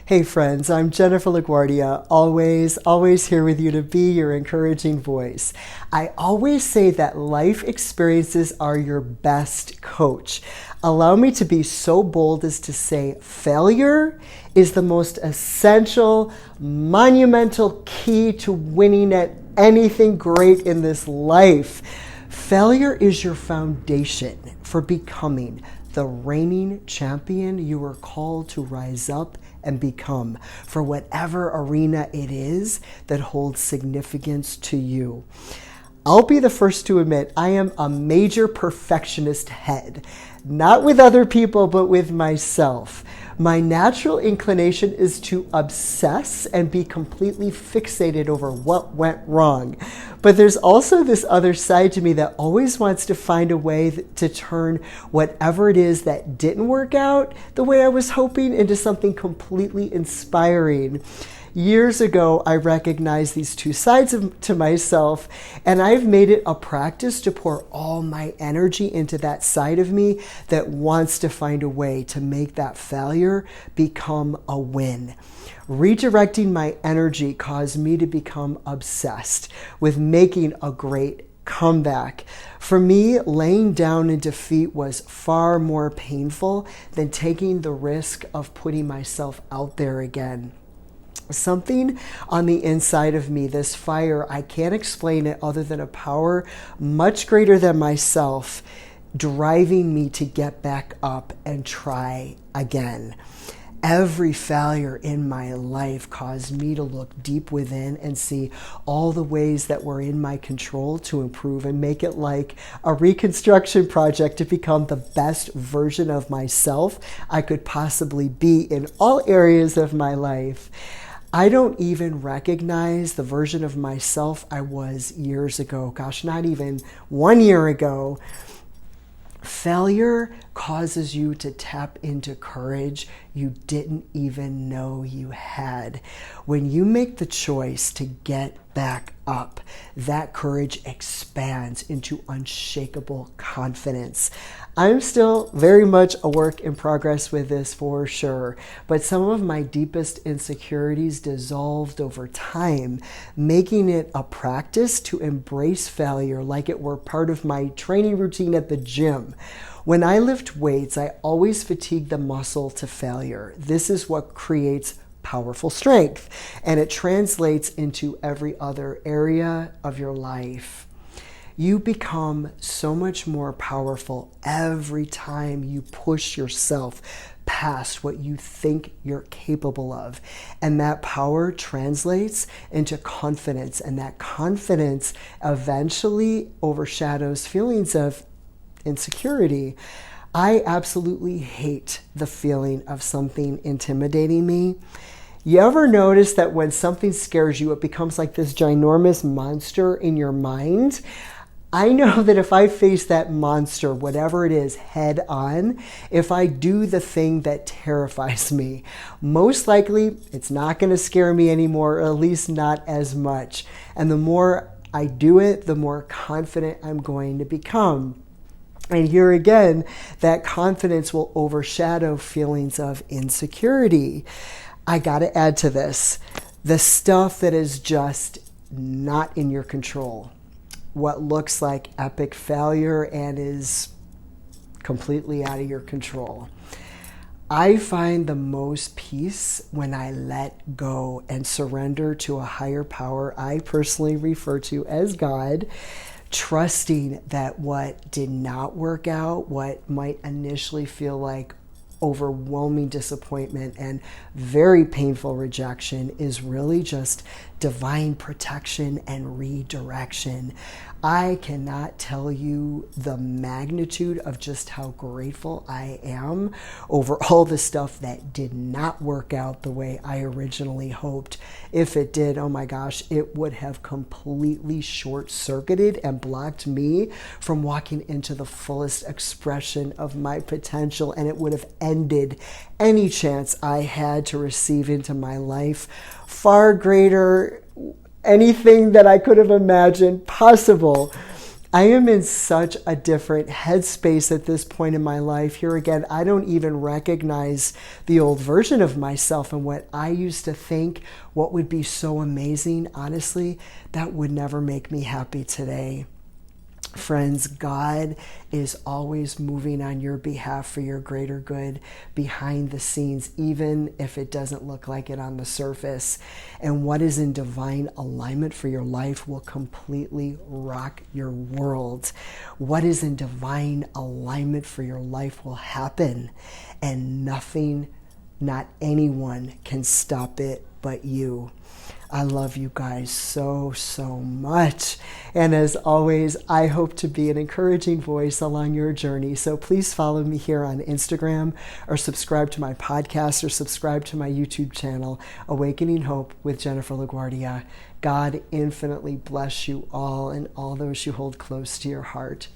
Hey friends, I'm Jennifer LaGuardia, always here with you to be your encouraging voice. I always say that life experiences are your best coach. Allow me to be so bold as to say failure is the most essential, monumental key to winning at anything great in this life. Failure is your foundation for becoming the reigning champion you are called to rise up and become for whatever arena it is that holds significance to you. I'll be the first to admit I am a major perfectionist head, not with other people, but with myself. My natural inclination is to obsess and be completely fixated over what went wrong. But there's also this other side to me that always wants to find a way to turn whatever it is that didn't work out the way I was hoping into something completely inspiring. Years ago, I recognized these two sides to myself, and I've made it a practice to pour all my energy into that side of me that wants to find a way to make that failure become a win. Redirecting my energy caused me to become obsessed with making a great comeback. For me, laying down in defeat was far more painful than taking the risk of putting myself out there again. Something on the inside of me, this fire, I can't explain it other than a power much greater than myself, driving me to get back up and try again. Every failure in my life caused me to look deep within and see all the ways that were in my control to improve and make it like a reconstruction project to become the best version of myself I could possibly be in all areas of my life. I don't even recognize the version of myself I was years ago. Gosh, not even 1 year ago. Failure causes you to tap into courage you didn't even know you had. When you make the choice to get back up, that courage expands into unshakable confidence. I'm still very much a work in progress with this for sure, but some of my deepest insecurities dissolved over time, making it a practice to embrace failure like it were part of my training routine at the gym. When I lift weights, I always fatigue the muscle to failure. This is what creates powerful strength, and it translates into every other area of your life. You become so much more powerful every time you push yourself past what you think you're capable of. And that power translates into confidence, and that confidence eventually overshadows feelings of insecurity. I absolutely hate the feeling of something intimidating me. You ever notice that when something scares you, it becomes like this ginormous monster in your mind? I know that if I face that monster, whatever it is, head on, if I do the thing that terrifies me, most likely it's not going to scare me anymore, or at least not as much. And the more I do it, the more confident I'm going to become. And here again, that confidence will overshadow feelings of insecurity. I got to add to this, the stuff that is just not in your control. What looks like epic failure and is completely out of your control. I find the most peace when I let go and surrender to a higher power I personally refer to as God, trusting that what did not work out, what might initially feel like overwhelming disappointment and very painful rejection, is really just divine protection and redirection. I cannot tell you the magnitude of just how grateful I am over all the stuff that did not work out the way I originally hoped. If it did, oh my gosh, it would have completely short-circuited and blocked me from walking into the fullest expression of my potential, and it would have ended any chance I had to receive into my life far greater anything that I could have imagined possible. I am in such a different headspace at this point in my life. Here again, I don't even recognize the old version of myself and what I used to think what would be so amazing. Honestly, that would never make me happy today. Friends, God is always moving on your behalf for your greater good behind the scenes, even if it doesn't look like it on the surface. And what is in divine alignment for your life will completely rock your world. What is in divine alignment for your life will happen, and nothing, not anyone can stop it but you. I love you guys so, so much. And as always, I hope to be an encouraging voice along your journey. So please follow me here on Instagram, or subscribe to my podcast, or subscribe to my YouTube channel, Awakening Hope with Jennifer LaGuardia. God infinitely bless you all and all those you hold close to your heart.